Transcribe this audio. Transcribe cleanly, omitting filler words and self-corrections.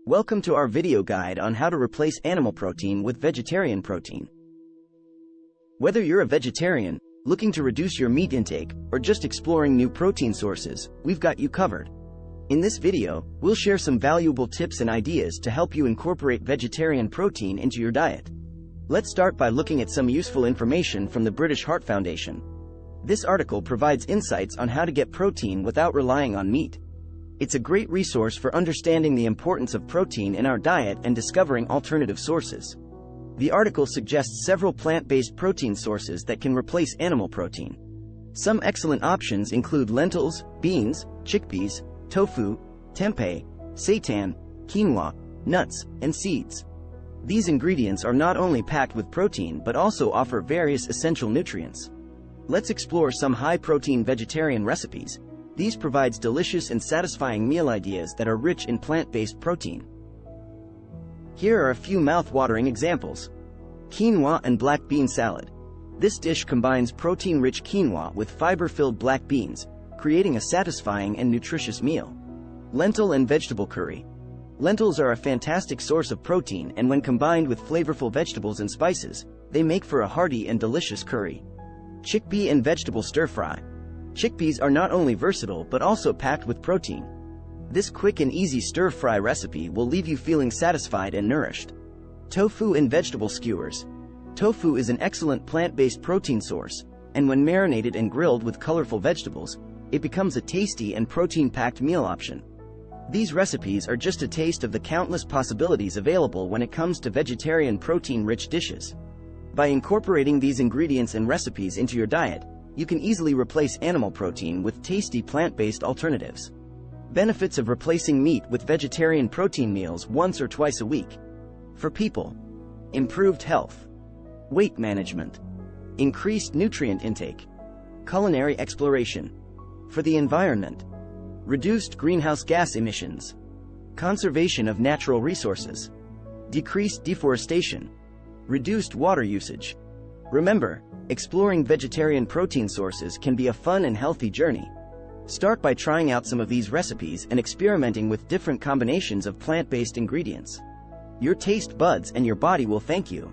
Welcome to our video guide on how to replace animal protein with vegetarian protein. Whether you're a vegetarian, looking to reduce your meat intake, or just exploring new protein sources, we've got you covered. In this video, we'll share some valuable tips and ideas to help you incorporate vegetarian protein into your diet. Let's start by looking at some useful information from the British Heart Foundation. This article provides insights on how to get protein without relying on meat. It's a great resource for understanding the importance of protein in our diet and discovering alternative sources. The article suggests several plant-based protein sources that can replace animal protein. Some excellent options include lentils, beans, chickpeas, tofu, tempeh, seitan, quinoa, nuts, and seeds. These ingredients are not only packed with protein but also offer various essential nutrients. Let's explore some high-protein vegetarian recipes. These provides delicious and satisfying meal ideas that are rich in plant-based protein. Here are a few mouth-watering examples. Quinoa and black bean salad. This dish combines protein-rich quinoa with fiber-filled black beans, creating a satisfying and nutritious meal. Lentil and vegetable curry. Lentils are a fantastic source of protein, and when combined with flavorful vegetables and spices, they make for a hearty and delicious curry. Chickpea and vegetable stir-fry. Chickpeas are not only versatile but also packed with protein. This quick and easy stir-fry recipe will leave you feeling satisfied and nourished. Tofu and vegetable skewers. Tofu is an excellent plant-based protein source, and when marinated and grilled with colorful vegetables, it becomes a tasty and protein-packed meal option. These recipes are just a taste of the countless possibilities available when it comes to vegetarian protein-rich dishes. By incorporating these ingredients and recipes into your diet, you can easily replace animal protein with tasty plant-based alternatives. Benefits of replacing meat with vegetarian protein meals once or twice a week. For people: improved health, weight management, increased nutrient intake, culinary exploration. For the environment: reduced greenhouse gas emissions, conservation of natural resources, decreased deforestation, reduced water usage. Remember, exploring vegetarian protein sources can be a fun and healthy journey. Start by trying out some of these recipes and experimenting with different combinations of plant-based ingredients. Your taste buds and your body will thank you.